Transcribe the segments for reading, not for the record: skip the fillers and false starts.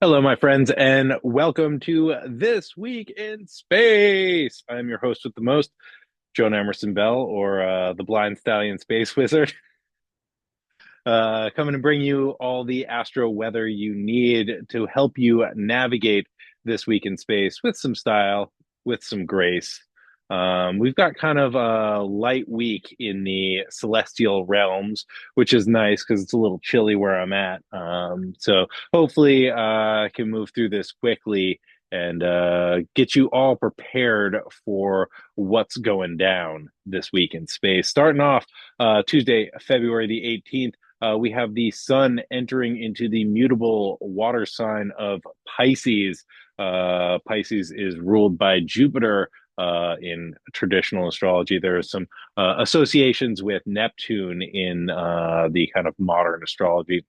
Hello, my friends, and welcome to This Week in Space. I'm your host with the most, Joan Emerson Bell, or the Blind Stallion Space Wizard, coming to bring you all the astro weather you need to help you navigate this week in space with some style, with some grace. We've got kind of a light week in the celestial realms, which is nice because it's a little chilly where I'm at. So hopefully, I can move through this quickly and get you all prepared for what's going down this week in space. Starting off Tuesday, February the 18th. We have the sun entering into the mutable water sign of Pisces. Pisces is ruled by Jupiter. In traditional astrology, there are some associations with Neptune in the kind of modern astrology.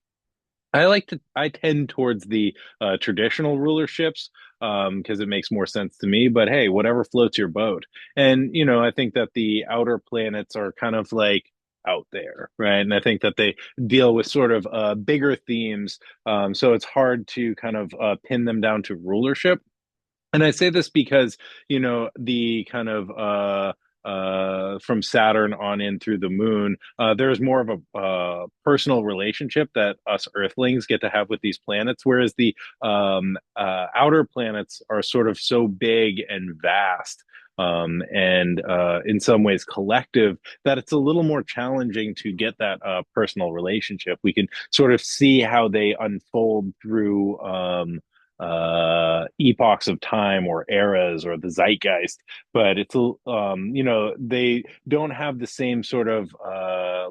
I tend towards the traditional rulerships because it makes more sense to me. But hey, whatever floats your boat. And I think that the outer planets are kind of like out there, right? And I think that they deal with sort of bigger themes. So it's hard to kind of pin them down to rulership. And I say this because, the kind of from Saturn on in through the moon, there's more of a personal relationship that us Earthlings get to have with these planets, whereas the outer planets are sort of so big and vast. And in some ways collective, that it's a little more challenging to get that personal relationship. We can sort of see how they unfold through epochs of time or eras or the zeitgeist, but they don't have the same sort of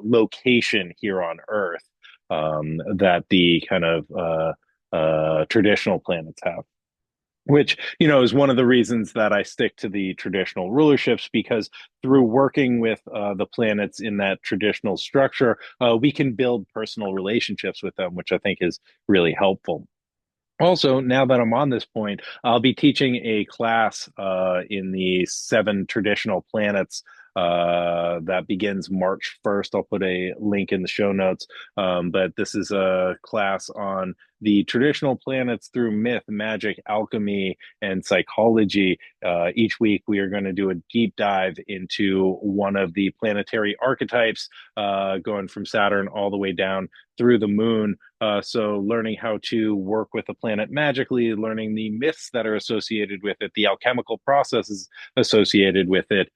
location here on Earth that the kind of traditional planets have, which is one of the reasons that I stick to the traditional rulerships, because through working with the planets in that traditional structure, we can build personal relationships with them, which I think is really helpful. Also, now that I'm on this point, I'll be teaching a class in the seven traditional planets that begins March 1st. I'll put a link in the show notes. But this is a class on the traditional planets through myth, magic, alchemy, and psychology. Each week, we are going to do a deep dive into one of the planetary archetypes, going from Saturn all the way down through the moon. So learning how to work with a planet magically, learning the myths that are associated with it, the alchemical processes associated with it,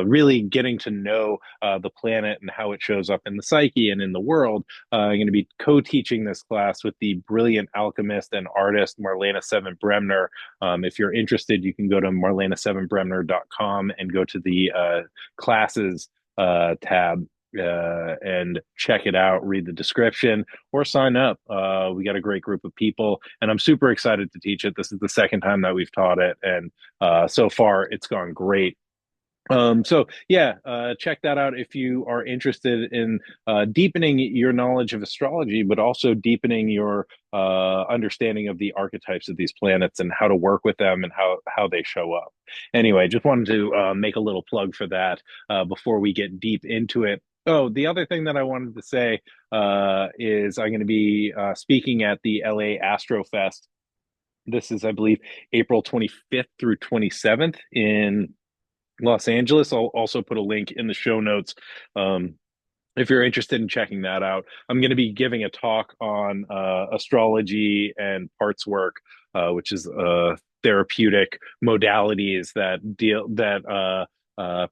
really getting to know the planet and how it shows up in the psyche and in the world. I'm going to be co-teaching this class with the brilliant alchemist and artist Marlena Seven Bremner. If you're interested, you can go to marlena7bremner.com and go to the classes tab and check it out, read the description, or sign up. We got a great group of people, and I'm super excited to teach it. This is the second time that we've taught it, and so far it's gone great. So yeah, check that out if you are interested in deepening your knowledge of astrology, but also deepening your understanding of the archetypes of these planets and how to work with them and how they show up. Anyway, just wanted to make a little plug for that before we get deep into it. Oh, the other thing that I wanted to say is I'm going to be speaking at the LA Astro Fest. This is, I believe, April 25th through 27th in Los Angeles. I'll also put a link in the show notes if you're interested in checking that out. I'm going to be giving a talk on astrology and parts work, which is therapeutic modalities that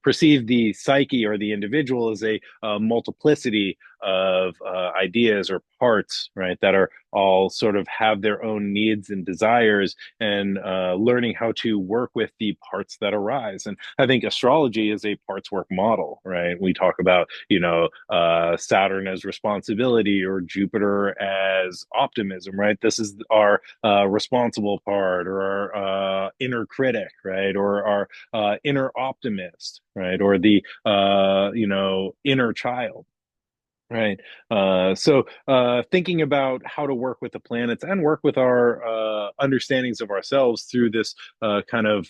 perceive the psyche or the individual as a multiplicity of ideas or parts, right, that are all sort of have their own needs and desires, and learning how to work with the parts that arise. And I think astrology is a parts work model, right? We talk about, Saturn as responsibility or Jupiter as optimism, right? This is our responsible part, or our inner critic, right? Or our inner optimist, right? Or the, inner child. Right. So thinking about how to work with the planets and work with our understandings of ourselves through this kind of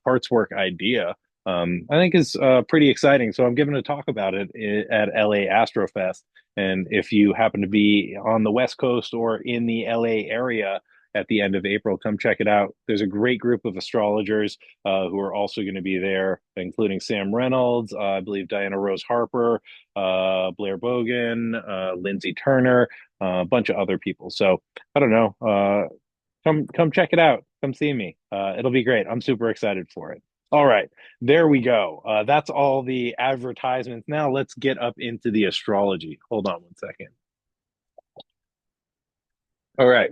parts work idea. I think is pretty exciting. So I'm giving a talk about it at LA Astrofest. And if you happen to be on the West Coast or in the LA area at the end of April, come check it out. There's a great group of astrologers who are also going to be there, including Sam Reynolds, I believe Diana Rose Harper, Blair Bogan, Lindsay Turner, a bunch of other people. So I don't know. Come check it out. Come see me. It'll be great. I'm super excited for it. All right, there we go. That's all the advertisements. Now let's get up into the astrology. Hold on one second. All right,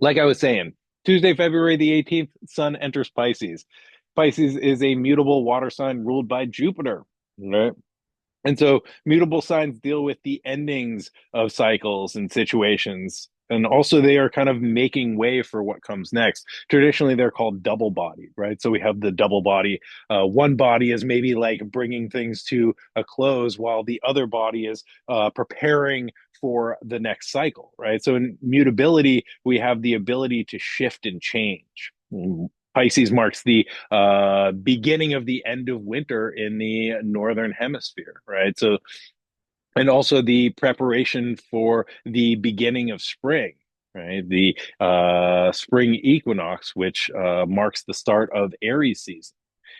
like I was saying, Tuesday, February the 18th, Sun enters Pisces. Pisces is a mutable water sign ruled by Jupiter. Right. And so mutable signs deal with the endings of cycles and situations. And also, they are kind of making way for what comes next. Traditionally, they're called double bodied, right? So we have the double body. One body is maybe like bringing things to a close, while the other body is preparing for the next cycle, right? So in mutability, we have the ability to shift and change. Pisces marks the beginning of the end of winter in the northern hemisphere, right? So, and also the preparation for the beginning of spring, right? The spring equinox, which marks the start of Aries season.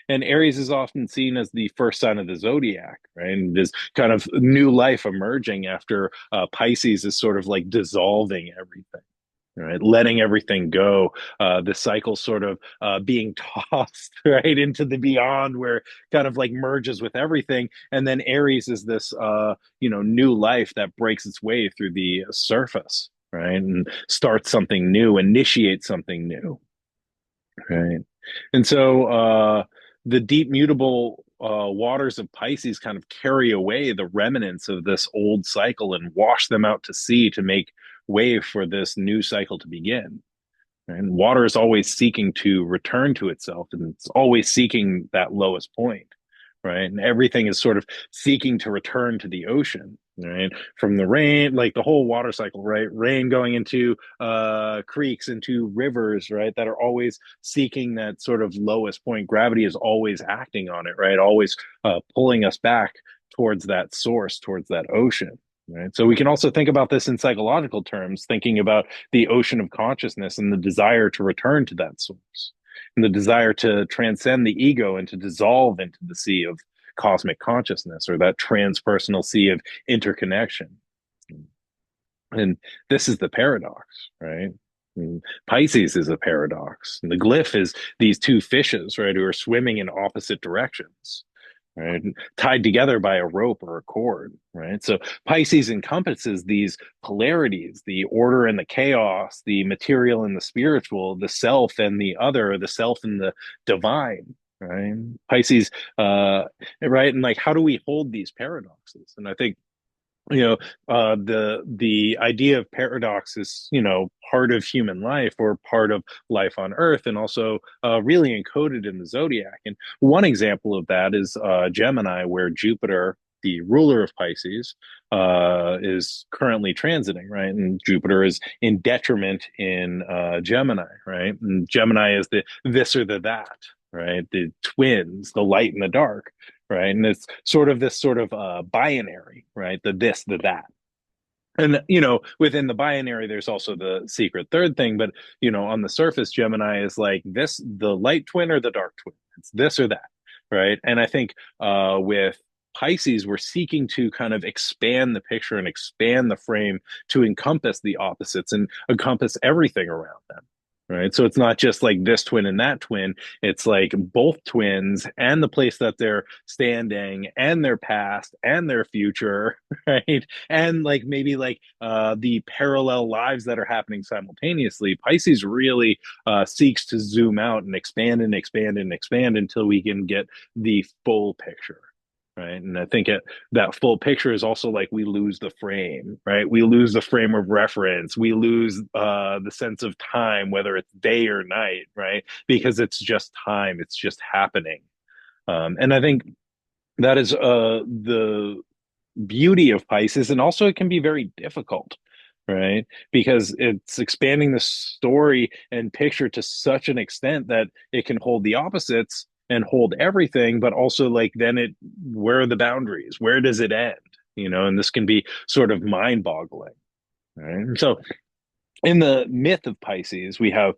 And Aries is often seen as the first sign of the zodiac, right? And this kind of new life emerging after Pisces is sort of like dissolving everything, right? Letting everything go. The cycle sort of being tossed right into the beyond, where it kind of like merges with everything. And then Aries is this, new life that breaks its way through the surface, right? And starts something new, initiates something new, right? And so the deep mutable waters of Pisces kind of carry away the remnants of this old cycle and wash them out to sea to make way for this new cycle to begin. And water is always seeking to return to itself, and it's always seeking that lowest point, right? And everything is sort of seeking to return to the ocean, right? From the rain, like the whole water cycle, right? Rain going into creeks, into rivers, right? That are always seeking that sort of lowest point. Gravity is always acting on it, right? Always pulling us back towards that source, towards that ocean. Right. So we can also think about this in psychological terms, thinking about the ocean of consciousness and the desire to return to that source, and the desire to transcend the ego and to dissolve into the sea of cosmic consciousness, or that transpersonal sea of interconnection. And this is the paradox, right? And Pisces is a paradox. And the glyph is these two fishes, right, who are swimming in opposite directions, right, tied together by a rope or a cord, right? So Pisces encompasses these polarities, the order and the chaos, the material and the spiritual, the self and the other, the self and the divine, right? Pisces, right? And like, how do we hold these paradoxes? And I think you know the idea of paradox is part of human life, or part of life on earth, and also really encoded in the zodiac. And one example of that is Gemini, where Jupiter, the ruler of Pisces, is currently transiting, right? And Jupiter is in detriment in Gemini, right? And Gemini is the this or the that, right? The twins, the light and the dark, right? And it's sort of this sort of binary, right? The this, the that. And within the binary, there's also the secret third thing. But on the surface, Gemini is like this: the light twin or the dark twin. It's this or that, right? And I think with Pisces, we're seeking to kind of expand the picture and expand the frame to encompass the opposites and encompass everything around them. Right. So it's not just like this twin and that twin. It's like both twins and the place that they're standing and their past and their future. Right. And like maybe like the parallel lives that are happening simultaneously. Pisces really seeks to zoom out and expand and expand and expand until we can get the full picture. Right. And I think that full picture is also like we lose the frame, right? We lose the frame of reference. We lose the sense of time, whether it's day or night, right? Because it's just time, it's just happening. And I think that is the beauty of Pisces. And also, it can be very difficult, right? Because it's expanding the story and picture to such an extent that it can hold the opposites and hold everything, but also like then where are the boundaries? Where does it end? And this can be sort of mind-boggling, right? And so in the myth of Pisces, we have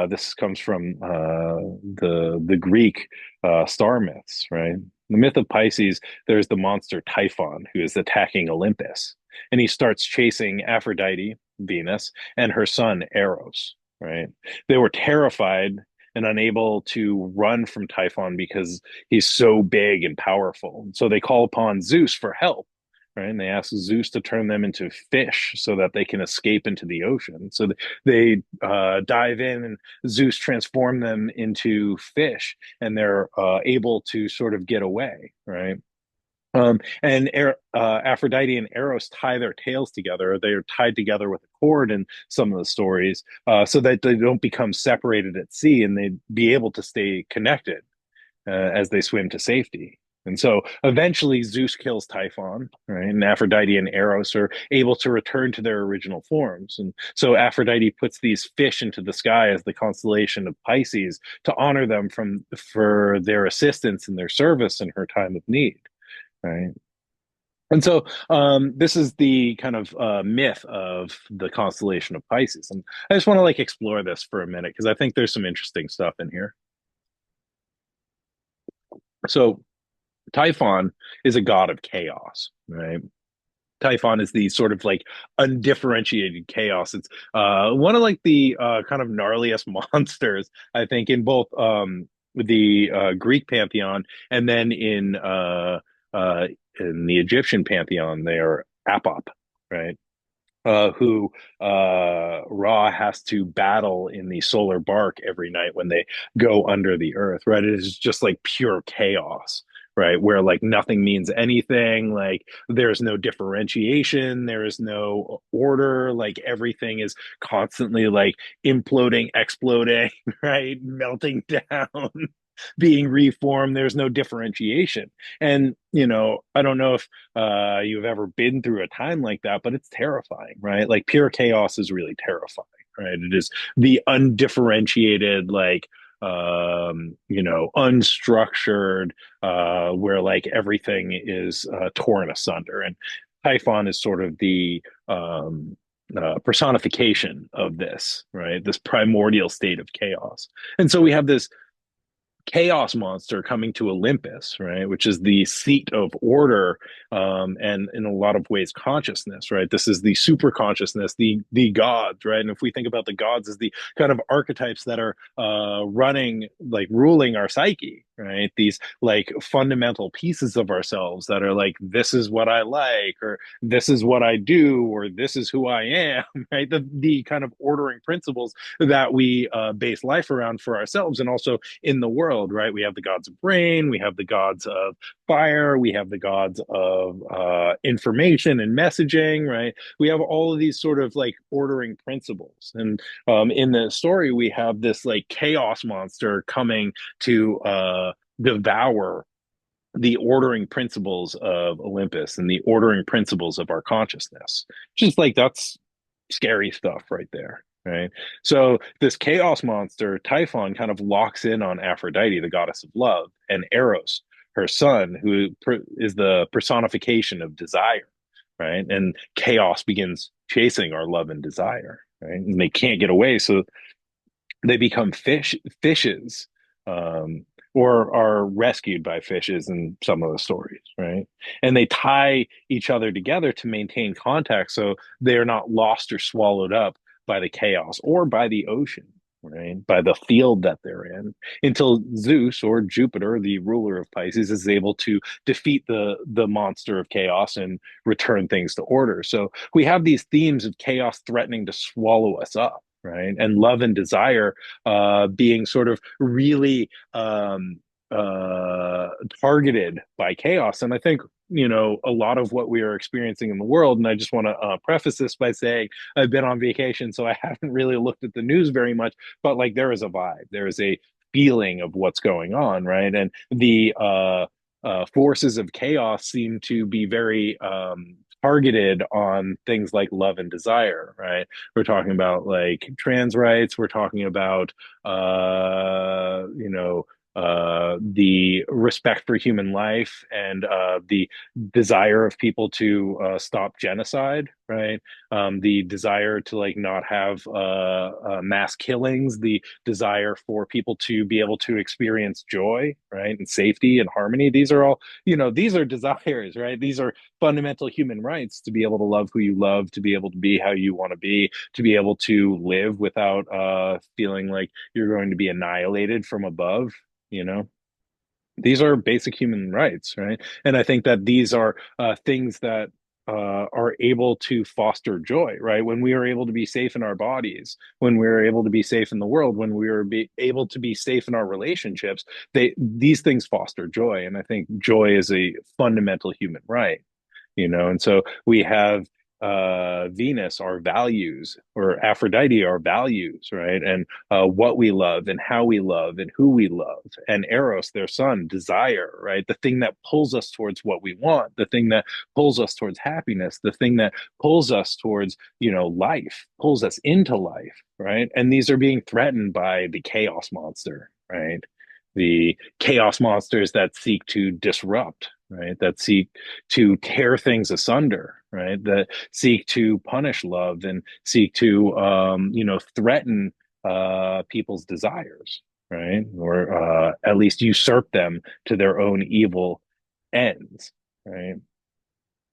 this comes from the Greek star myths, right? The myth of Pisces, there's the monster Typhon who is attacking Olympus, and he starts chasing Aphrodite, Venus, and her son Eros, right? They were terrified and unable to run from Typhon because he's so big and powerful. So they call upon Zeus for help, right? And they ask Zeus to turn them into fish so that they can escape into the ocean. So they dive in, and Zeus transform them into fish, and they're able to sort of get away, right? Aphrodite and Eros tie their tails together. They are tied together with a cord in some of the stories, so that they don't become separated at sea, and they be able to stay connected as they swim to safety. And so eventually Zeus kills Typhon, right? And Aphrodite and Eros are able to return to their original forms. And so Aphrodite puts these fish into the sky as the constellation of Pisces to honor them for their assistance and their service in her time of need, right? And so this is the kind of myth of the constellation of Pisces. And I just want to like explore this for a minute because I think there's some interesting stuff in here. So Typhon is a god of chaos, right? Typhon is the sort of like undifferentiated chaos. It's one of like the kind of gnarliest monsters, I think, in both the Greek pantheon and then uh, in the Egyptian pantheon. They are Apop, right? Who Ra has to battle in the solar bark every night when they go under the earth, right? It is just like pure chaos, right? Where like nothing means anything, like there's no differentiation, there is no order, like everything is constantly like imploding, exploding, right? Melting down. Being reformed, there's no differentiation. And I don't know if you've ever been through a time like that, but it's terrifying, right? Like pure chaos is really terrifying, right? It is the undifferentiated, like unstructured, where like everything is torn asunder. And Typhon is sort of the personification of this, right? This primordial state of chaos. And so we have this chaos monster coming to Olympus, right? Which is the seat of order, and in a lot of ways consciousness, right? This is the super consciousness, the gods, right? And if we think about the gods as the kind of archetypes that are running, like ruling our psyche, right? These like fundamental pieces of ourselves that are like, this is what I like, or this is what I do, or this is who I am, right? The kind of ordering principles that we base life around for ourselves and also in the world, right? We have the gods of rain, we have the gods of fire, we have the gods of information and messaging, right? We have all of these sort of like ordering principles. And in the story, we have this like chaos monster coming to devour the ordering principles of Olympus and the ordering principles of our consciousness. Just like that's scary stuff right there, right? So this chaos monster, Typhon, kind of locks in on Aphrodite, the goddess of love, and Eros, her son, who is the personification of desire, right? And chaos begins chasing our love and desire, right? And they can't get away, so they become fishes, um, or are rescued by fishes in some of the stories, right? And they tie each other together to maintain contact so they're not lost or swallowed up by the chaos or by the ocean, right? By the field that they're in, until Zeus or Jupiter, the ruler of Pisces, is able to defeat the monster of chaos and return things to order. So we have these themes of chaos threatening to swallow us up, right? And love and desire being sort of really targeted by chaos. And I think, a lot of what we are experiencing in the world, and I just want to preface this by saying I've been on vacation, so I haven't really looked at the news very much, but like there is a vibe, there is a feeling of what's going on, right? And the forces of chaos seem to be very targeted on things like love and desire, right? We're talking about like trans rights. We're talking about, the respect for human life and the desire of people to stop genocide, right? The desire to like not have mass killings, the desire for people to be able to experience joy, right, and safety and harmony. These are all, these are desires, right? These are fundamental human rights to be able to love who you love, to be able to be how you want to be able to live without feeling like you're going to be annihilated from above, you know? These are basic human rights, right? And I think that these are things that are able to foster joy, right? When we are able to be safe in our bodies, when we are able to be safe in the world, when we are able to be safe in our relationships, these things foster joy. And I think joy is a fundamental human right, and so we have Venus, our values, or Aphrodite, our values, right? And what we love and how we love and who we love, and Eros, their son, desire, right? The thing that pulls us towards what we want, the thing that pulls us towards happiness, the thing that pulls us towards, life, pulls us into life, right? And these are being threatened by the chaos monster, right? The chaos monsters that seek to disrupt, right? That seek to tear things asunder, right? That seek to punish love and seek to, threaten people's desires, right? Or at least usurp them to their own evil ends, right?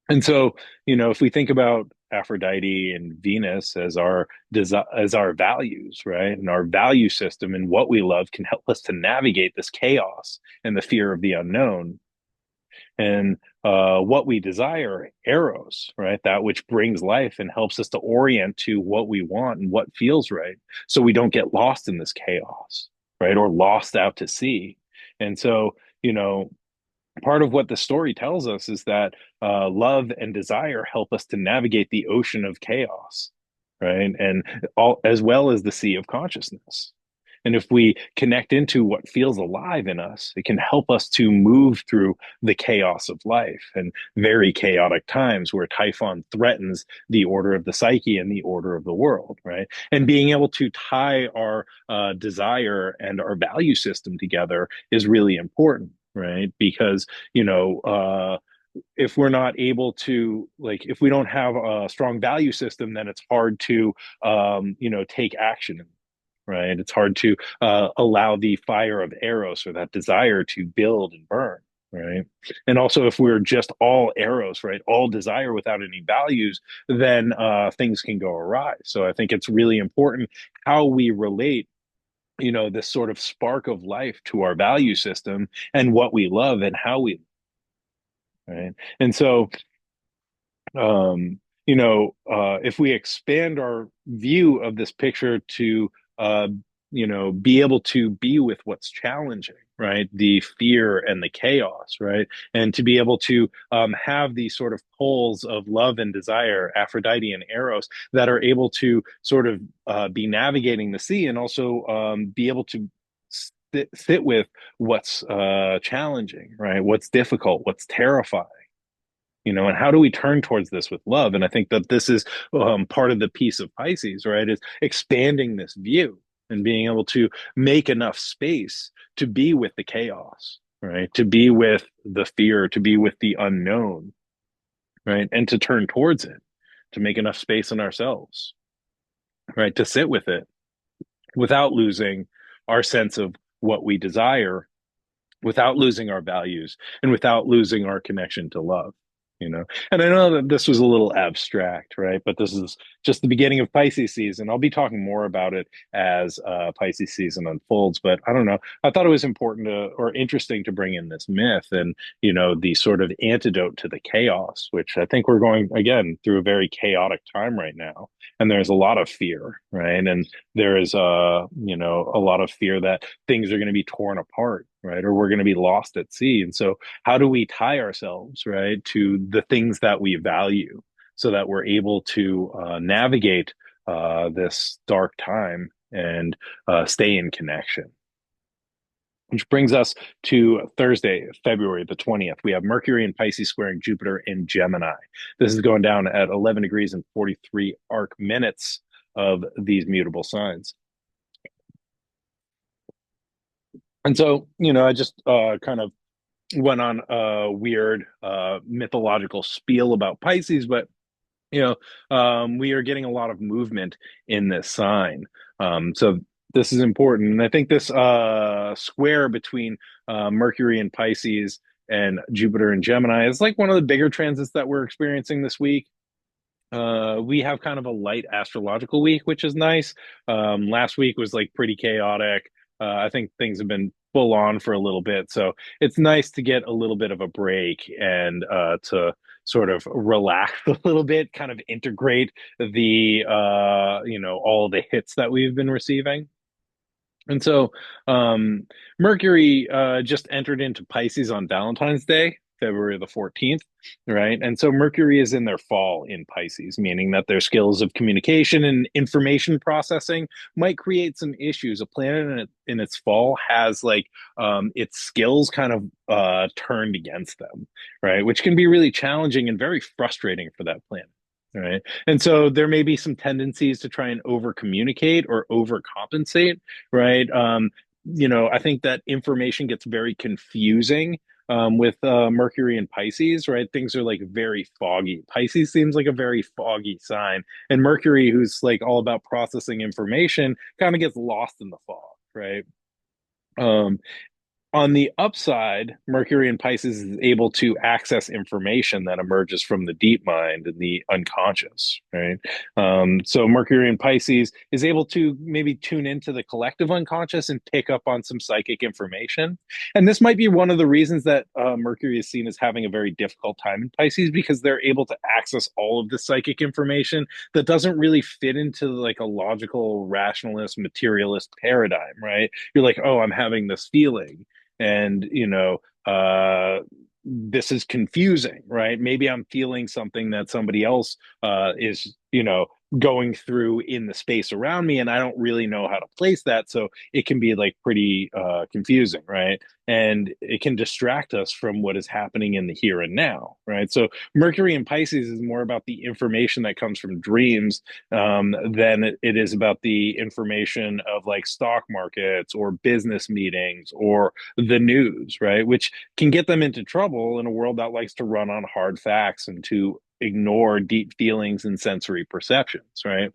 And so, if we think about Aphrodite and Venus as as our values, right, and our value system and what we love can help us to navigate this chaos and the fear of the unknown, and what we desire, Eros, right? That which brings life and helps us to orient to what we want and what feels right. So we don't get lost in this chaos, right? Or lost out to sea. And so, part of what the story tells us is that love and desire help us to navigate the ocean of chaos, right? And all as well as the sea of consciousness. And if we connect into what feels alive in us, it can help us to move through the chaos of life and very chaotic times where Typhon threatens the order of the psyche and the order of the world, right? And being able to tie our desire and our value system together is really important, right? Because, if we're not able to, like, if we don't have a strong value system, then it's hard to take action, right? It's hard to allow the fire of Eros, or that desire, to build and burn, right? And also, if we're just all Eros, right, all desire without any values, then things can go awry. So I think it's really important how we relate, this sort of spark of life to our value system and what we love and how we, right? And so if we expand our view of this picture to, be able to be with what's challenging, right? The fear and the chaos, right? And to be able to have these sort of poles of love and desire, Aphrodite and Eros, that are able to sort of be navigating the sea, and also be able to sit with what's challenging, right? What's difficult, what's terrifying, and how do we turn towards this with love? And I think that this is part of the piece of Pisces, right? Is expanding this view and being able to make enough space to be with the chaos, right? To be with the fear, to be with the unknown, right? And to turn towards it, to make enough space in ourselves, right? To sit with it without losing our sense of what we desire, without losing our values, and without losing our connection to love. And I know that this was a little abstract, right? But this is just the beginning of Pisces season. I'll be talking more about it as Pisces season unfolds. But I don't know. I thought it was important or interesting to bring in this myth and, the sort of antidote to the chaos, which I think we're going, again, through a very chaotic time right now. And there's a lot of fear, right? And there is, a lot of fear that things are going to be torn apart, right? Or we're going to be lost at sea. And so how do we tie ourselves, right, to the things that we value, so that we're able to navigate this dark time and stay in connection? Which brings us to Thursday, February the 20th. We have Mercury in Pisces squaring Jupiter in Gemini. This is going down at 11 degrees and 43 arc minutes of these mutable signs. And so, I just kind of went on a weird mythological spiel about Pisces, but we are getting a lot of movement in this sign. So this is important. And I think this square between Mercury and Pisces and Jupiter and Gemini is like one of the bigger transits that we're experiencing this week. We have kind of a light astrological week, which is nice. Last week was like pretty chaotic. I think things have been full on for a little bit, so it's nice to get a little bit of a break and to sort of relax a little bit, kind of integrate the all the hits that we've been receiving. And so Mercury just entered into Pisces on Valentine's Day, February the 14th, right? And so Mercury is in their fall in Pisces, meaning that their skills of communication and information processing might create some issues. A planet in its fall has like its skills kind of turned against them, right? Which can be really challenging and very frustrating for that planet. Right. And so there may be some tendencies to try and over communicate or overcompensate, right? I think that information gets very confusing with Mercury and Pisces, right? Things are like very foggy. Pisces seems like a very foggy sign, and Mercury, who's like all about processing information, kind of gets lost in the fog, right? Um, on the upside, Mercury in Pisces is able to access information that emerges from the deep mind and the unconscious, right? So Mercury in Pisces is able to maybe tune into the collective unconscious and pick up on some psychic information. And this might be one of the reasons that Mercury is seen as having a very difficult time in Pisces because they're able to access all of the psychic information that doesn't really fit into like a logical, rationalist, materialist paradigm, right? You're like, oh, I'm having this feeling and this is confusing, right? Maybe I'm feeling something that somebody else is going through in the space around me, and I don't really know how to place that, so it can be like pretty confusing, right? And it can distract us from what is happening in the here and now, right? So Mercury in Pisces is more about the information that comes from dreams than it is about the information of like stock markets or business meetings or the news, right? Which can get them into trouble in a world that likes to run on hard facts and to ignore deep feelings and sensory perceptions, right?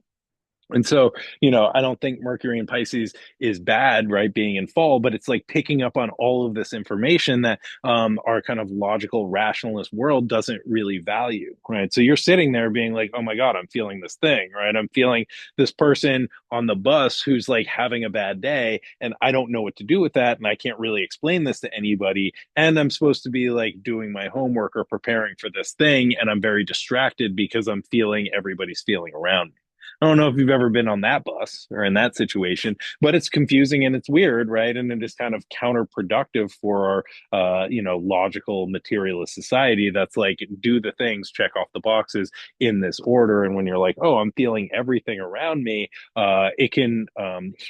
And so, I don't think Mercury in Pisces is bad, right? Being in fall, but it's like picking up on all of this information that our kind of logical, rationalist world doesn't really value, right? So you're sitting there being like, oh my God, I'm feeling this thing, right? I'm feeling this person on the bus who's like having a bad day, and I don't know what to do with that. And I can't really explain this to anybody. And I'm supposed to be like doing my homework or preparing for this thing. And I'm very distracted because I'm feeling everybody's feeling around me. I don't know if you've ever been on that bus or in that situation, but it's confusing and it's weird, right? And it is kind of counterproductive for our, logical materialist society that's like, do the things, check off the boxes in this order. And when you're like, oh, I'm feeling everything around me, it can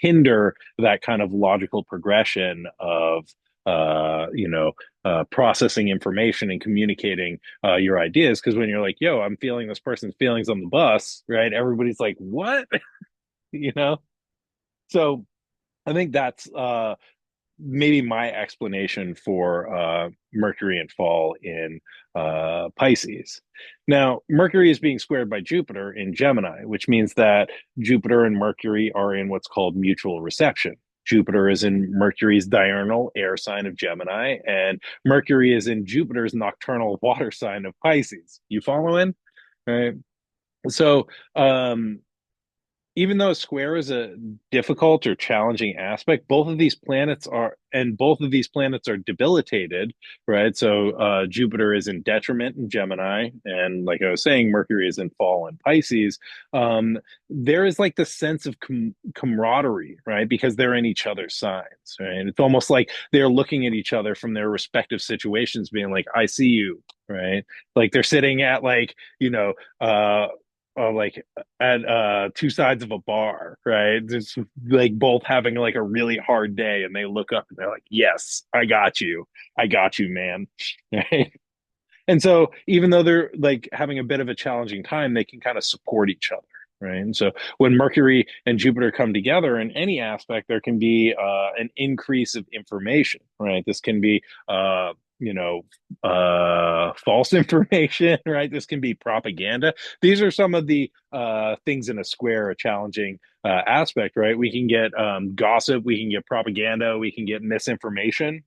hinder that kind of logical progression of, processing information and communicating your ideas. Because when you're like, yo, I'm feeling this person's feelings on the bus, right? Everybody's like, what? you know? So I think that's maybe my explanation for Mercury and fall in Pisces. Now, Mercury is being squared by Jupiter in Gemini, which means that Jupiter and Mercury are in what's called mutual reception. Jupiter is in Mercury's diurnal air sign of Gemini, and Mercury is in Jupiter's nocturnal water sign of Pisces. You following? Right. So, even though square is a difficult or challenging aspect, both of these planets are debilitated, right? So Jupiter is in detriment in Gemini, and like I was saying, Mercury is in fall in Pisces. Um, there is like the sense of camaraderie, right? Because they're in each other's signs, right? And it's almost like they're looking at each other from their respective situations, being like, "I see you," right? Like they're sitting at like like at two sides of a bar, right? Just like both having like a really hard day, and they look up and they're like, "Yes, I got you, man." Right? And so, even though they're like having a bit of a challenging time, they can kind of support each other. right? And so when Mercury and Jupiter come together in any aspect, there can be an increase of information, right? This can be, you know, false information, right? This can be propaganda. These are some of the things in a square, a challenging aspect, right? We can get gossip, we can get propaganda, we can get misinformation,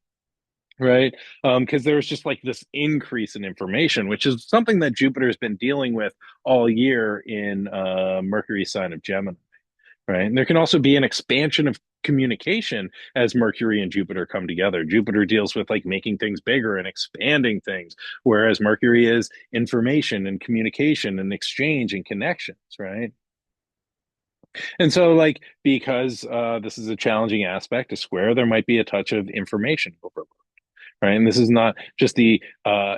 right? Because there's just like this increase in information, which is something that Jupiter's been dealing with all year in Mercury's sign of Gemini, right? And there can also be an expansion of communication as Mercury and Jupiter come together. Jupiter deals with like making things bigger and expanding things, whereas Mercury is information and communication and exchange and connections, right? And so, like, because this is a challenging aspect, a square, there might be a touch of information overload, right? And this is not just the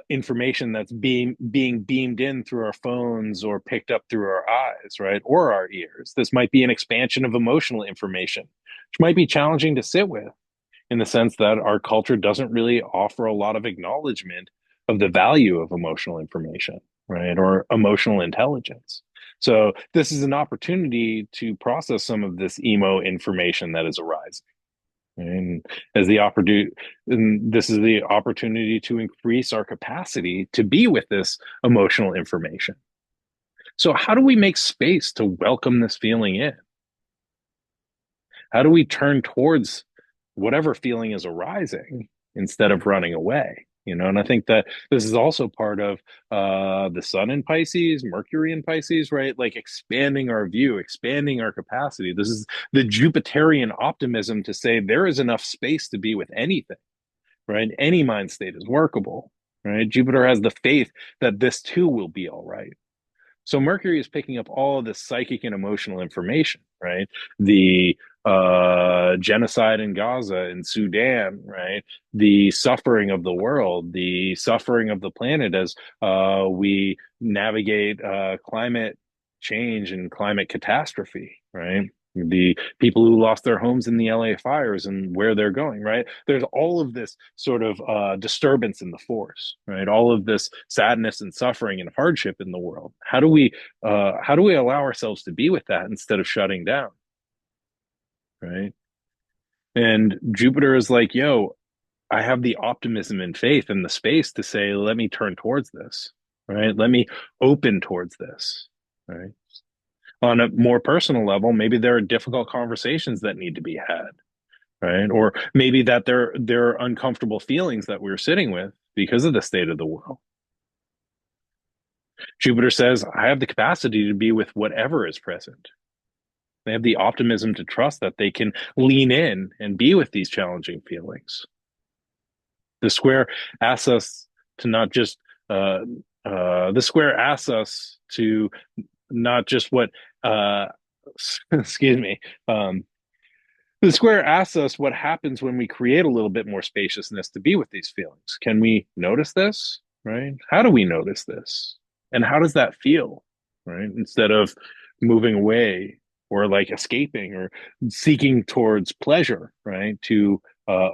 information that's being beamed in through our phones or picked up through our eyes, right, or our ears. This might be an expansion of emotional information, which might be challenging to sit with in the sense that our culture doesn't really offer a lot of acknowledgement of the value of emotional information, right, or emotional intelligence. So this is an opportunity to process some of this emo information that is arising. And as the opportunity, and this is the opportunity to increase our capacity to be with this emotional information. So, how do we make space to welcome this feeling in? How do we turn towards whatever feeling is arising instead of running away? And I think that this is also part of the sun in Pisces, Mercury in Pisces, right? Like expanding our view, expanding our capacity. This is the Jupiterian optimism to say there is enough space to be with anything, right? Any mind state is workable, right? Jupiter has the faith that this too will be all right. So Mercury is picking up all of this psychic and emotional information, right? The genocide in Gaza and Sudan, right? The suffering of the world, the suffering of the planet as we navigate climate change and climate catastrophe, right? The people who lost their homes in the LA fires and where they're going, right? There's all of this sort of disturbance in the force, right? All of this sadness and suffering and hardship in the world. How do we allow ourselves to be with that instead of shutting down, right? And Jupiter is like, yo, I have the optimism and faith and the space to say, let me turn towards this, right? Let me open towards this, right? On a more personal level, maybe there are difficult conversations that need to be had, right? Or maybe that there are uncomfortable feelings that we're sitting with because of the state of the world. Jupiter says, I have the capacity to be with whatever is present. They have the optimism to trust that they can lean in and be with these challenging feelings. The square asks us to not just, the square asks us to not just what, excuse me, the square asks us what happens when we create a little bit more spaciousness to be with these feelings. Can we notice this? Right? How do we notice this? And how does that feel? Right? Instead of moving away or like escaping or seeking towards pleasure, right? To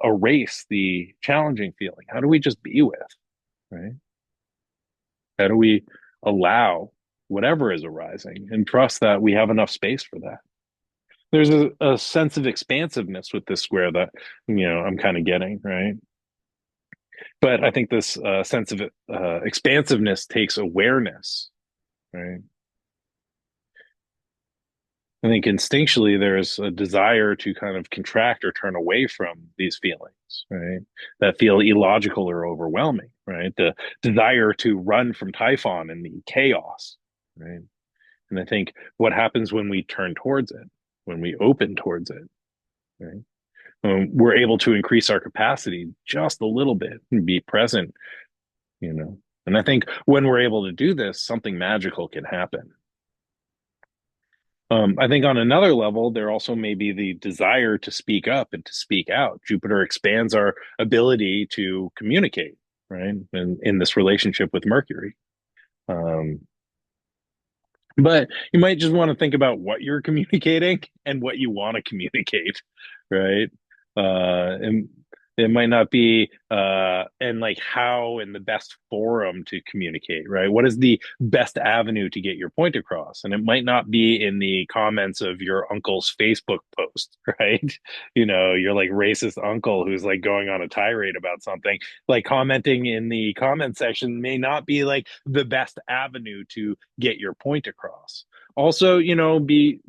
erase the challenging feeling. How do we just be with? Right? How do we allow whatever is arising and trust that we have enough space for that? There's a sense of expansiveness with this square that I'm kind of getting, right? But I think this sense of expansiveness takes awareness, right? I think instinctually there's a desire to kind of contract or turn away from these feelings, right? That feel illogical or overwhelming, right? The desire to run from Typhon and the chaos, right? And I think what happens when we turn towards it, when we open towards it, right? We're able to increase our capacity just a little bit and be present, you know. And I think when we're able to do this, something magical can happen. I think on another level, there also may be the desire to speak up and to speak out. Jupiter expands our ability to communicate, right? And in this relationship with Mercury. Um, but you might just want to think about what you're communicating and what you want to communicate, right? And It might not be and like how and the best forum to communicate, right? What is the best avenue to get your point across? And it might not be in the comments of your uncle's Facebook post, right? You're like racist uncle who's like going on a tirade about something. Like commenting in the comment section may not be like the best avenue to get your point across. Also, be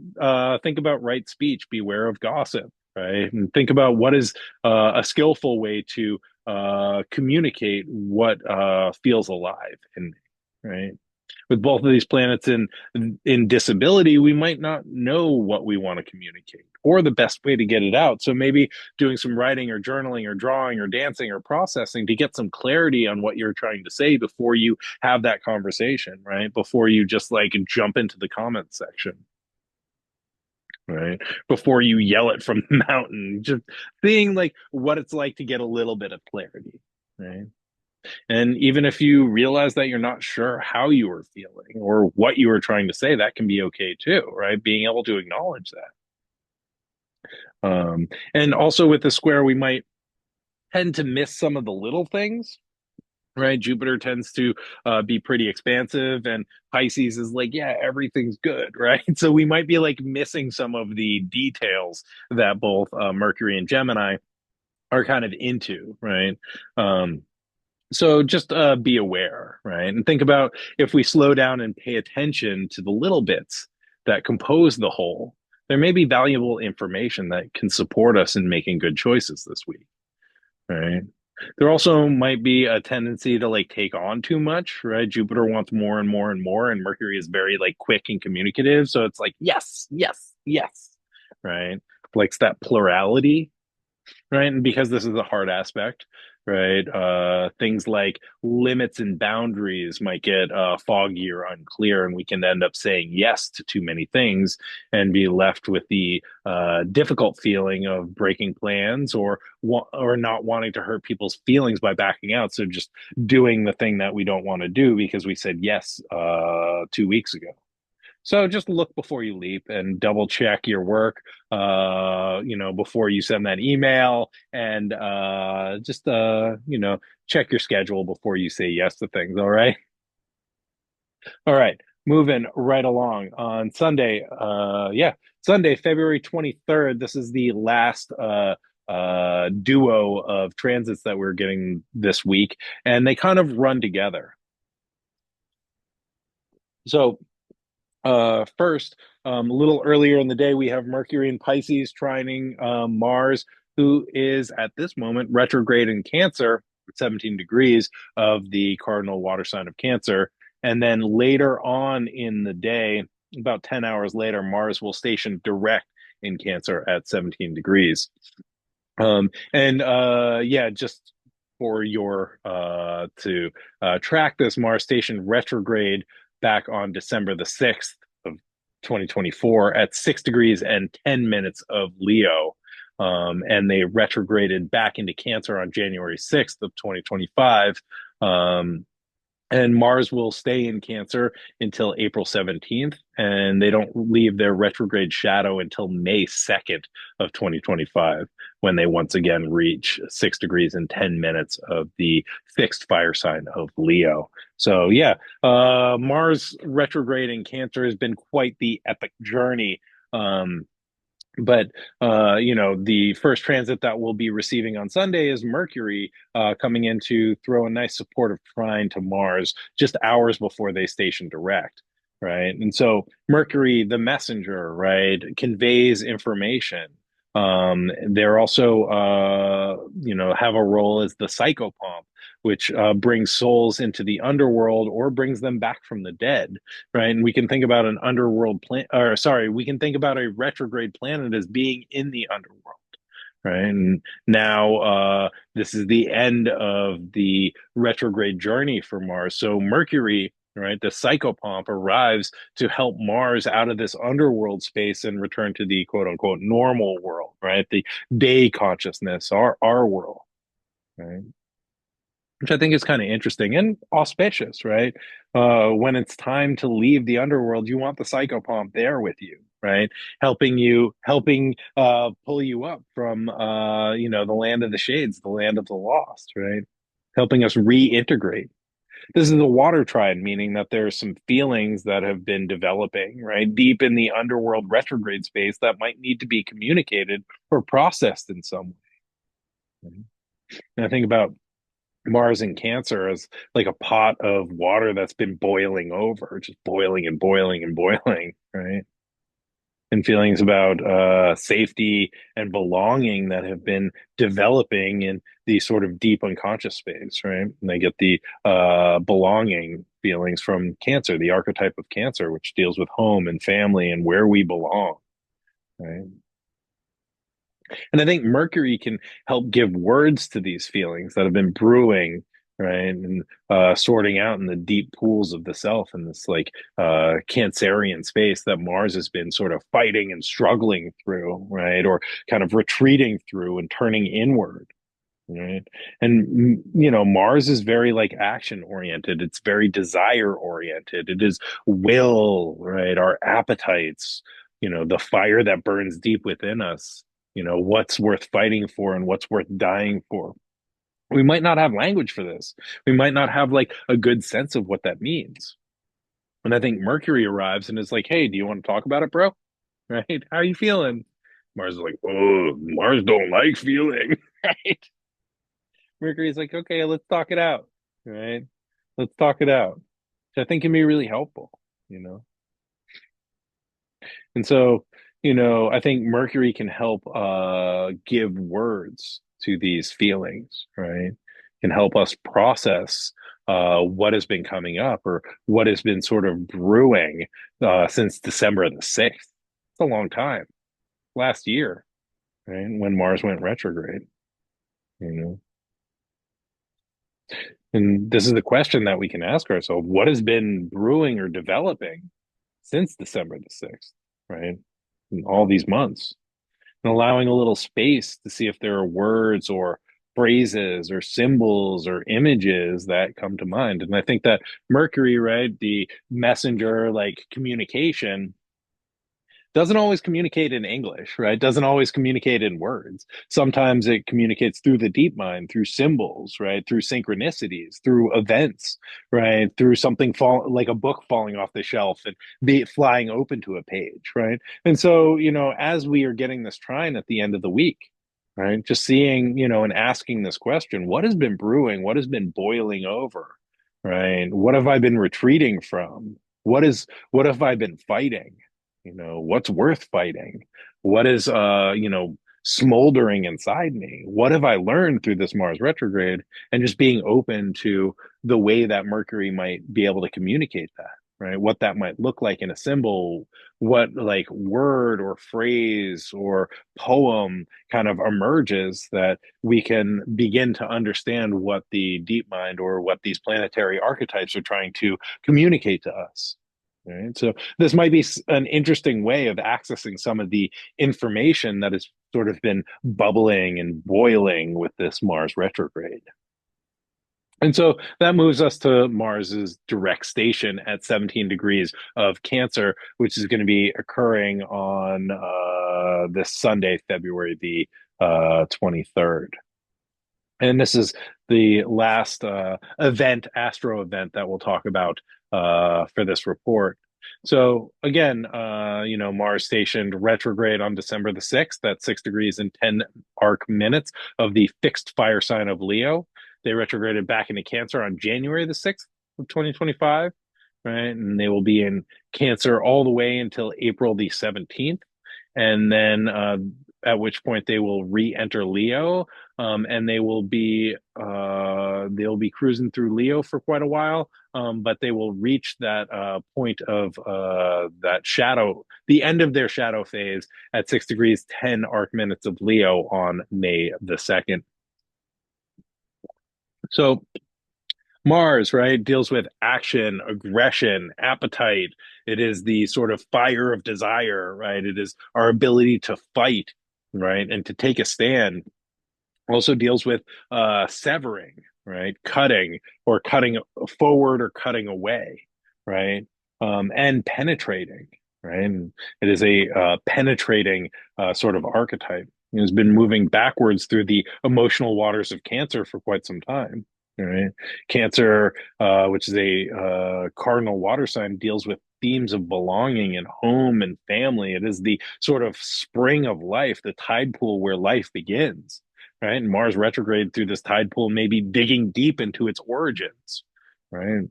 think about right speech, beware of gossip, right? And think about what is a skillful way to communicate what feels alive in me, right? With both of these planets in disability, we might not know what we want to communicate or the best way to get it out. So maybe doing some writing or journaling or drawing or dancing or processing to get some clarity on what you're trying to say before you have that conversation, right? Before you just like jump into the comment section, right? Before you yell it from the mountain, just seeing like what it's like to get a little bit of clarity, right? And even if you realize that you're not sure how you were feeling or what you were trying to say, that can be okay too, right? Being able to acknowledge that. And also with the square, we might tend to miss some of the little things, right? Jupiter tends to be pretty expansive, and Pisces is like, yeah, everything's good, right? So we might be like missing some of the details that both Mercury and Gemini are kind of into, right? Um, so just be aware, right? And think about if we slow down and pay attention to the little bits that compose the whole, there may be valuable information that can support us in making good choices this week, right? There also might be a tendency to like take on too much, right? Jupiter wants more and more and more, and Mercury is very like quick and communicative. So it's like, yes, yes, yes, right? Likes that plurality, right? And because this is a hard aspect, right? Things like limits and boundaries might get foggy or unclear, and we can end up saying yes to too many things and be left with the difficult feeling of breaking plans or not wanting to hurt people's feelings by backing out. So just doing the thing that we don't want to do because we said yes 2 weeks ago. So just look before you leap and double check your work, before you send that email, and just check your schedule before you say yes to things. All right. All right. Moving right along on Sunday. Yeah, Sunday, February 23rd. This is the last duo of transits that we're getting this week, and they kind of run together. So first, a little earlier in the day, we have Mercury in Pisces trining Mars, who is at this moment retrograde in Cancer, 17 degrees of the cardinal water sign of Cancer. And then later on in the day, about 10 hours later, Mars will station direct in Cancer at 17 degrees. And yeah, just for your to track this, Mars station retrograde back on December the 6th of 2024 at 6 degrees and 10 minutes of Leo. And they retrograded back into Cancer on January 6th of 2025. And Mars will stay in Cancer until April 17th, and they don't leave their retrograde shadow until May 2nd of 2025, when they once again reach 6 degrees and 10 minutes of the fixed fire sign of Leo. So, yeah, Mars retrograde in Cancer has been quite the epic journey. But the first transit that we'll be receiving on Sunday is Mercury coming in to throw a nice supportive trine to Mars just hours before they station direct, right? And so Mercury, the messenger, right, conveys information. They're also have a role as the psychopomp, which brings souls into the underworld or brings them back from the dead, right? And we can think about an underworld planet, or sorry, we can think about a retrograde planet as being in the underworld, right? And now this is the end of the retrograde journey for Mars. So Mercury, right, the psychopomp, arrives to help Mars out of this underworld space and return to the quote unquote normal world, right? The day consciousness, our world, right? which I think is kind of interesting and auspicious, right? When it's time to leave the underworld, you want the psychopomp there with you, right? Helping pull you up from the land of the shades, the land of the lost, right? Helping us reintegrate. This is the water triad, meaning that there's some feelings that have been developing, right, deep in the underworld retrograde space that might need to be communicated or processed in some way. And I think about Mars in Cancer as like a pot of water that's been boiling over, just boiling and boiling and boiling, right? And feelings about safety and belonging that have been developing in the sort of deep unconscious space, right? And they get the belonging feelings from Cancer, the archetype of Cancer, which deals with home and family and where we belong, right? And I think Mercury can help give words to these feelings that have been brewing, right? And sorting out in the deep pools of the self in this like Cancerian space that Mars has been sort of fighting and struggling through, right? Or kind of retreating through and turning inward. Right. And, Mars is very like action oriented. It's very desire oriented. It is will, right? Our appetites, the fire that burns deep within us, what's worth fighting for and what's worth dying for. We might not have language for this. We might not have like a good sense of what that means. And I think Mercury arrives and is like, hey, do you want to talk about it, bro? Right? How are you feeling? Mars is like, oh, Mars don't like feeling, right? Mercury's like, okay, let's talk it out, right? Let's talk it out. Which I think can be really helpful, you know? And so, I think Mercury can help give words to these feelings, right? Can help us process what has been coming up or what has been sort of brewing since December the 6th. It's a long time, last year, right? When Mars went retrograde, you know? And this is the question that we can ask ourselves: what has been brewing or developing since December the 6th, right? In all these months, and allowing a little space to see if there are words or phrases or symbols or images that come to mind. And I think that Mercury, right, the messenger, like communication, doesn't always communicate in English, right? Doesn't always communicate in words. Sometimes it communicates through the deep mind, through symbols, right? Through synchronicities, through events, right? Through something like a book falling off the shelf and be flying open to a page, right? And so, as we are getting this trine at the end of the week, right? Just seeing, and asking this question: what has been brewing? What has been boiling over? Right? What have I been retreating from? What have I been fighting? What's worth fighting? What is smoldering inside me? What have I learned through this Mars retrograde? And just being open to the way that Mercury might be able to communicate that, right? What that might look like in a symbol, what like word or phrase or poem kind of emerges that we can begin to understand what the deep mind or what these planetary archetypes are trying to communicate to us. Right. So this might be an interesting way of accessing some of the information that has sort of been bubbling and boiling with this Mars retrograde. And so that moves us to Mars's direct station at 17 degrees of Cancer, which is going to be occurring on this Sunday, February the 23rd. And this is the last astro event that we'll talk about for this report. So again, Mars stationed retrograde on December the 6th at 6 degrees and 10 arc minutes of the fixed fire sign of Leo. They retrograded back into Cancer on January the 6th of 2025, right? And they will be in Cancer all the way until April the 17th. And then at which point they will re-enter Leo, and they'll be cruising through Leo for quite a while, but they will reach that point of that shadow, the end of their shadow phase at 6 degrees 10 arc minutes of Leo on May the 2nd. So Mars, right, deals with action, aggression, appetite. It is the sort of fire of desire, right? It is our ability to fight, right, and to take a stand. Also deals with severing, right? Cutting or cutting forward or cutting away, right? And penetrating, right? And it is a penetrating sort of archetype. It has been moving backwards through the emotional waters of Cancer for quite some time. Right? Cancer, which is a cardinal water sign, deals with themes of belonging and home and family. It is the sort of spring of life, the tide pool where life begins, right? And Mars retrograde through this tide pool may be digging deep into its origins, right?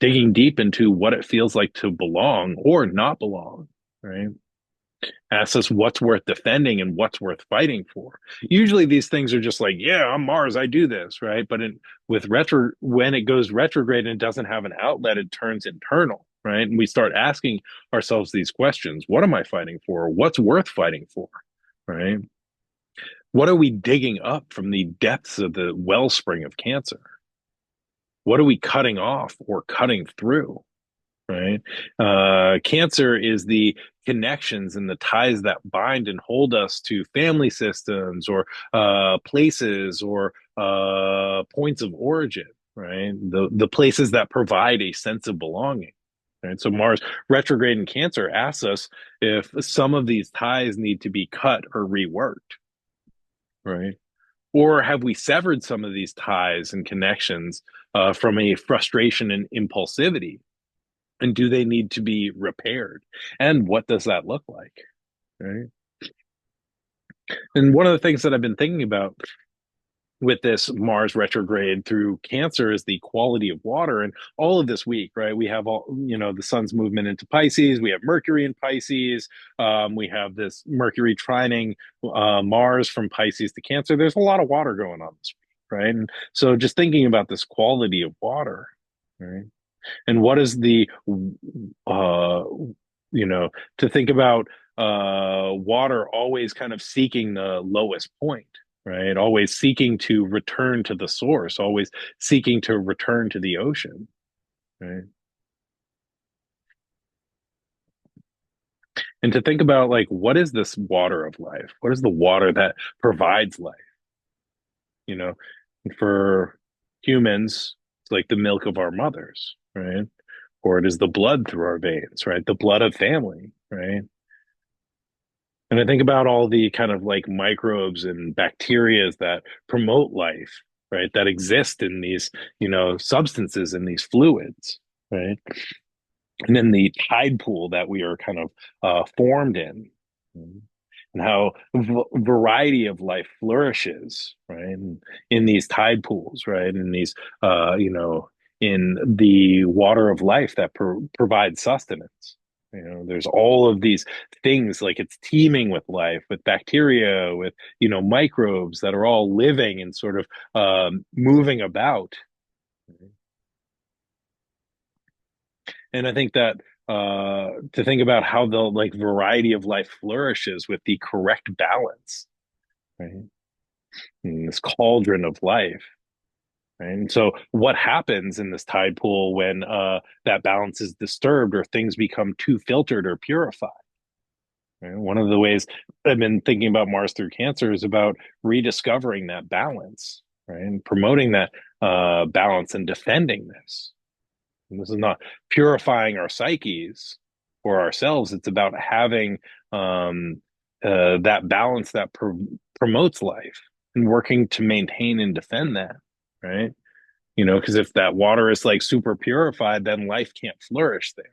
Digging deep into what it feels like to belong or not belong, right? Asks us what's worth defending and what's worth fighting for. Usually these things are just like, yeah, I'm Mars, I do this, right? But with retro, when it goes retrograde and it doesn't have an outlet, it turns internal, right? And we start asking ourselves these questions: what am I fighting for? What's worth fighting for, right? What are we digging up from the depths of the wellspring of Cancer? What are we cutting off or cutting through? Right? Cancer is the connections and the ties that bind and hold us to family systems or places or points of origin, right? The places that provide a sense of belonging. Right? So Mars retrograde in Cancer asks us if some of these ties need to be cut or reworked, right? Or have we severed some of these ties and connections from a frustration and impulsivity? And do they need to be repaired? And what does that look like? Right. And one of the things that I've been thinking about with this Mars retrograde through Cancer is the quality of water. And all of this week, right, we have all, the sun's movement into Pisces. We have Mercury in Pisces. We have this Mercury trining Mars from Pisces to Cancer. There's a lot of water going on this week, right? And so just thinking about this quality of water, right? And what is the uh you know to think about water always kind of seeking the lowest point, right? Always seeking to return to the source, always seeking to return to the ocean, right? And to think about, like, what is this water of life? What is the water that provides life? you know for humans, it's like the milk of our mothers, right? Or it is the blood through our veins, right? The blood of family, right? And I think about all the kind of like microbes and bacteria that promote life, right? That exist in these, substances in these fluids, right? And then the tide pool that we are kind of formed in, and how variety of life flourishes, right? In these tide pools, right? In these, in the water of life that provides sustenance. There's all of these things, like it's teeming with life, with bacteria, with, microbes that are all living and sort of moving about. And I think that to think about how the like variety of life flourishes with the correct balance, right? In this cauldron of life. Right? And so what happens in this tide pool when that balance is disturbed or things become too filtered or purified? Right? One of the ways I've been thinking about Mars through Cancer is about rediscovering that balance, right? And promoting that balance and defending this. And this is not purifying our psyches or ourselves. It's about having that balance that promotes life and working to maintain and defend that, right? Because if that water is like super purified, then life can't flourish there,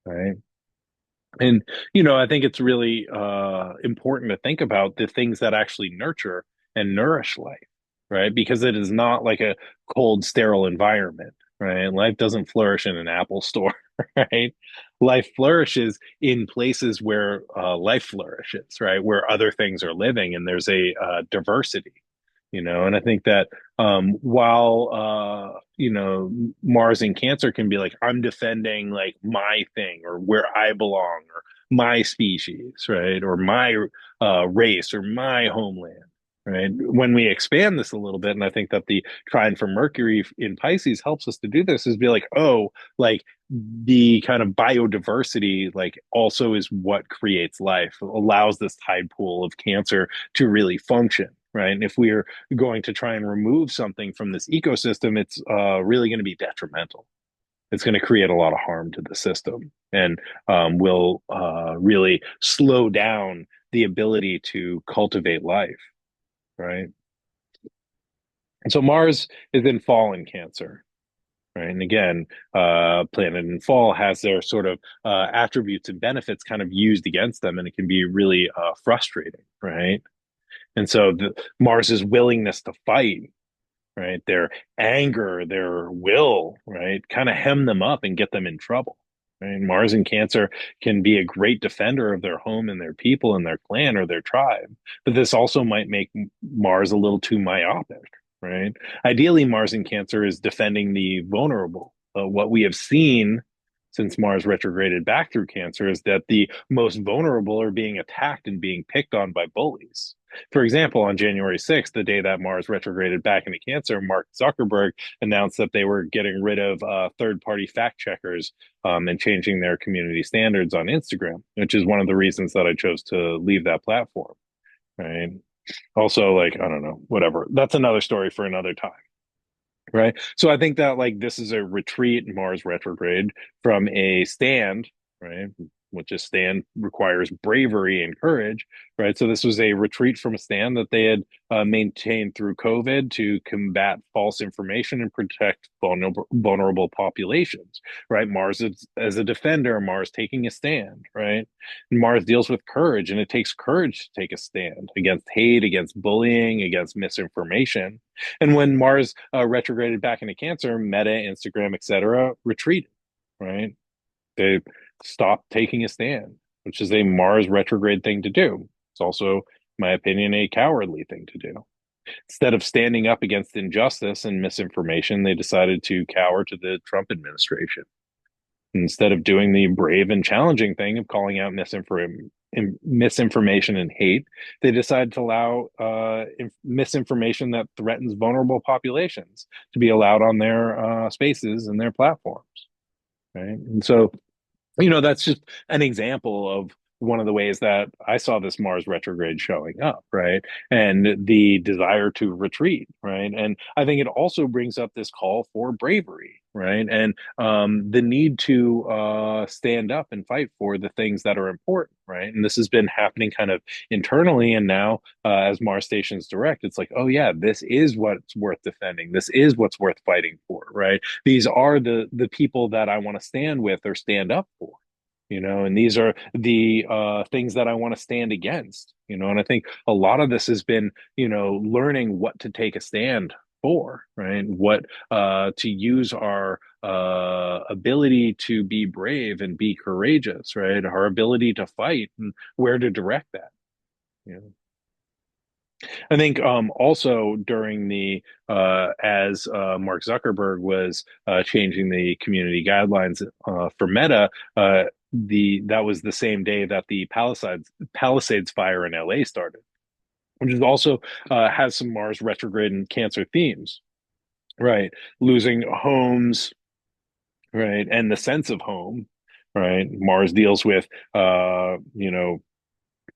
right? And, I think it's really important to think about the things that actually nurture and nourish life, right? Because it is not like a cold, sterile environment, right? Life doesn't flourish in an Apple store, right? Life flourishes in places where life flourishes, right? Where other things are living and there's a diversity, and I think that while Mars and Cancer can be like, I'm defending like my thing or where I belong or my species, right? Or my race or my homeland, right? When we expand this a little bit, and I think that the trine for Mercury in Pisces helps us to do this, is be like, oh, like the kind of biodiversity like also is what creates life, allows this tide pool of Cancer to really function, right? And if we're going to try and remove something from this ecosystem, it's really going to be detrimental. It's going to create a lot of harm to the system and will really slow down the ability to cultivate life, right? And so Mars is in fall in Cancer, right? And again, planet in fall has their sort of attributes and benefits kind of used against them, and it can be really frustrating, right? And so Mars's willingness to fight, right? Their anger, their will, right? Kind of hem them up and get them in trouble. Right? Mars in Cancer can be a great defender of their home and their people and their clan or their tribe, but this also might make Mars a little too myopic, right? Ideally, Mars in Cancer is defending the vulnerable. What we have seen since Mars retrograded back through Cancer is that the most vulnerable are being attacked and being picked on by bullies. For example, on January 6th, the day that Mars retrograded back into Cancer, Mark Zuckerberg announced that they were getting rid of third party fact checkers and changing their community standards on Instagram, which is one of the reasons that I chose to leave that platform. Right. Also, like, I don't know, whatever. That's another story for another time. Right. So I think that like this is a retreat Mars retrograde from a stand, right? Which a stand requires bravery and courage, right? So this was a retreat from a stand that they had maintained through COVID to combat false information and protect vulnerable populations, right? Mars is, as a defender, Mars taking a stand, right? And Mars deals with courage, and it takes courage to take a stand against hate, against bullying, against misinformation. And when Mars retrograded back into Cancer, Meta, Instagram, etc., retreated, right? They stopped taking a stand, which is a Mars retrograde thing to do. It's also, in my opinion, a cowardly thing to do. Instead of standing up against injustice and misinformation, they decided to cower to the Trump administration. Instead of doing the brave and challenging thing of calling out misinformation and hate, they decided to allow misinformation that threatens vulnerable populations to be allowed on their spaces and their platforms. Right. And so, that's just an example of one of the ways that I saw this Mars retrograde showing up, right? And the desire to retreat, right? And I think it also brings up this call for bravery, right? And the need to stand up and fight for the things that are important, right? And this has been happening kind of internally. And now, as Mars stations direct, it's like, oh, yeah, this is what's worth defending. This is what's worth fighting for, right? These are the people that I want to stand with or stand up for, and these are the things that I want to stand against, and I think a lot of this has been, learning what to take a stand for, right? What to use our ability to be brave and be courageous, right? Our ability to fight and where to direct that. I think also during the as Mark Zuckerberg was changing the community guidelines for Meta, the that was the same day that the Palisades fire in LA started, which is also has some Mars retrograde and Cancer themes, right? Losing homes, right, and the sense of home, right? Mars deals with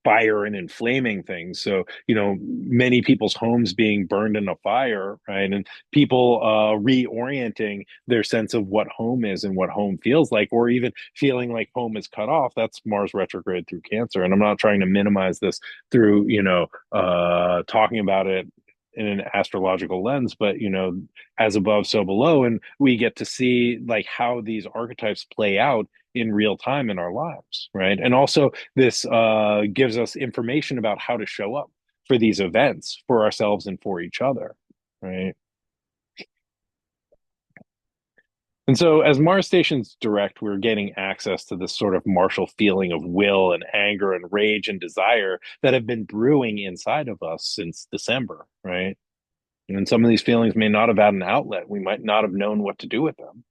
fire and inflaming things. So, many people's homes being burned in a fire, right? And people reorienting their sense of what home is and what home feels like, or even feeling like home is cut off. That's Mars retrograde through Cancer. And I'm not trying to minimize this through, talking about it in an astrological lens, but as above so below, and we get to see like how these archetypes play out in real time in our lives, right? And also this gives us information about how to show up for these events for ourselves and for each other, right? And so as Mars stations direct, we're gaining access to this sort of martial feeling of will and anger and rage and desire that have been brewing inside of us since December, right? And some of these feelings may not have had an outlet. We might not have known what to do with them,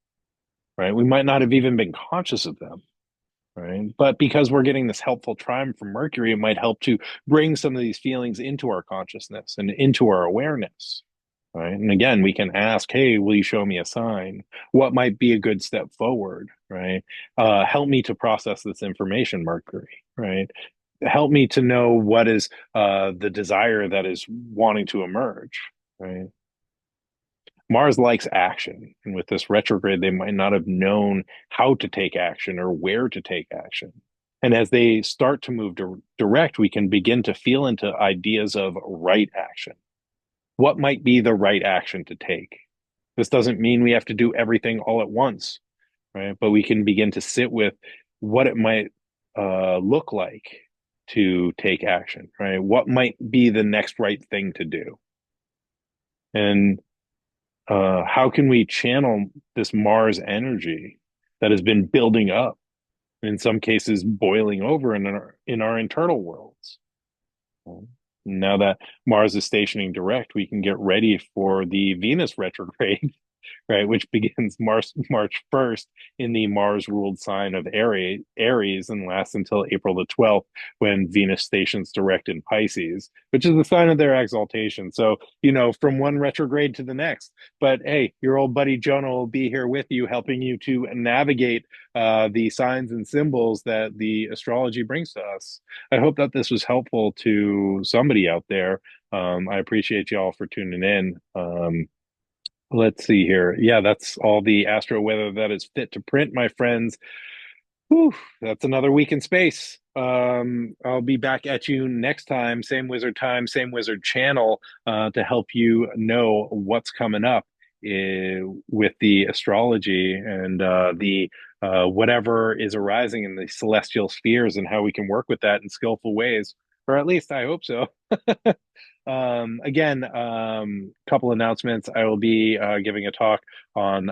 right? We might not have even been conscious of them, right? But because we're getting this helpful trine from Mercury, it might help to bring some of these feelings into our consciousness and into our awareness, right? And again, we can ask, hey, will you show me a sign? What might be a good step forward, right? Help me to process this information, Mercury, right? help me to know what is the desire that is wanting to emerge, right? Mars likes action, and with this retrograde, they might not have known how to take action or where to take action. And as they start to move direct, we can begin to feel into ideas of right action. What might be the right action to take? This doesn't mean we have to do everything all at once, right? But we can begin to sit with what it might look like to take action, right? What might be the next right thing to do? And how can we channel this Mars energy that has been building up, in some cases boiling over in our internal worlds? Now that Mars is stationing direct, we can get ready for the Venus retrograde, right, which begins March 1st in the Mars ruled sign of Aries and lasts until April the 12th when Venus stations direct in Pisces, which is the sign of their exaltation. So, from one retrograde to the next. But hey, your old buddy Jonah will be here with you, helping you to navigate the signs and symbols that the astrology brings to us. I hope that this was helpful to somebody out there. I appreciate y'all for tuning in. Let's see here. Yeah, that's all the astro weather that is fit to print, my friends. Whew, that's another week in space. I'll be back at you next time, same wizard channel, to help you know what's coming up with the astrology and the whatever is arising in the celestial spheres and how we can work with that in skillful ways, or at least I hope so. Again, couple announcements. I will be giving a talk on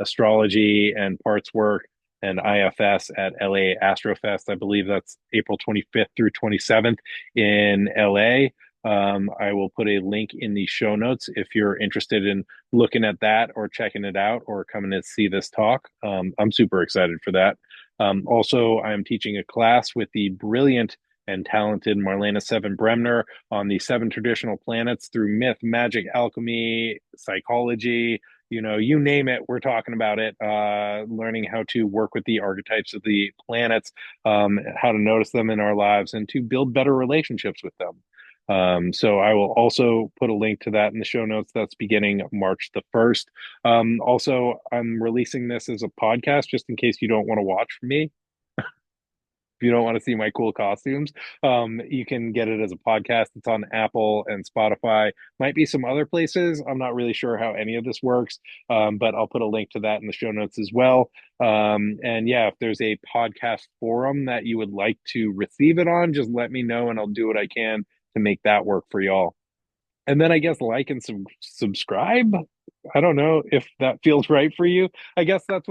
astrology and parts work and IFS at LA Astrofest. I believe that's April 25th through 27th in LA. I will put a link in the show notes if you're interested in looking at that or checking it out or coming to see this talk. I'm super excited for that. Also, I'm teaching a class with the brilliant and talented Marlena Seven Bremner on the seven traditional planets through myth, magic, alchemy, psychology. You name it, we're talking about it. Learning how to work with the archetypes of the planets, how to notice them in our lives, and to build better relationships with them. So I will also put a link to that in the show notes. That's beginning March the 1st. Also, I'm releasing this as a podcast just in case you don't want to watch me. If you don't want to see my cool costumes, you can get it as a podcast. It's on Apple and Spotify. Might be some other places. I'm not really sure how any of this works, but I'll put a link to that in the show notes as well. And yeah, if there's a podcast forum that you would like to receive it on, just let me know and I'll do what I can to make that work for y'all. And then I guess like and subscribe. I don't know if that feels right for you. I guess that's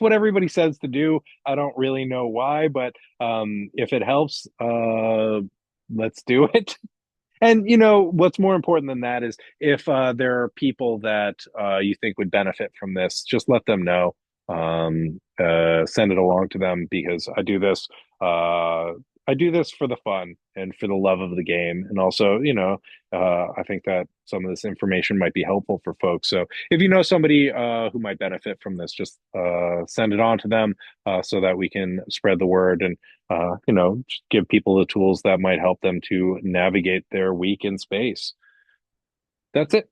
what everybody says to do. I don't really know why, but if it helps, let's do it. And what's more important than that is if there are people that you think would benefit from this, just let them know. Send it along to them because I do this for the fun and for the love of the game, and also, I think that some of this information might be helpful for folks. So if you know somebody who might benefit from this, just send it on to them so that we can spread the word and just give people the tools that might help them to navigate their week in space. That's it.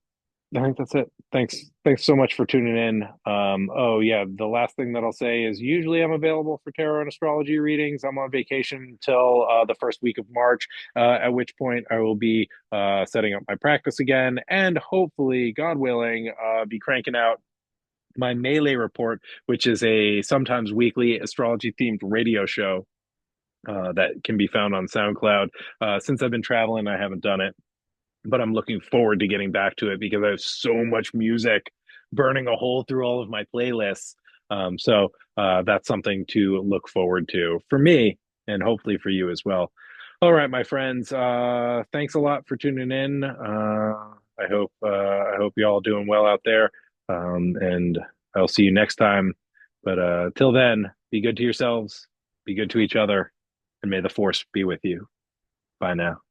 I think that's it. Thanks so much for tuning in. Oh yeah, the last thing that I'll say is usually I'm available for tarot and astrology readings. I'm on vacation until the first week of March, at which point I will be setting up my practice again, and hopefully, God willing, be cranking out my Melee report, which is a sometimes weekly astrology themed radio show that can be found on SoundCloud. Since I've been traveling, I haven't done it, but I'm looking forward to getting back to it because I have so much music burning a hole through all of my playlists. So that's something to look forward to for me and hopefully for you as well. All right, my friends. Thanks a lot for tuning in. I hope you all doing well out there. And I'll see you next time. But till then, be good to yourselves, be good to each other, and may the force be with you. Bye now.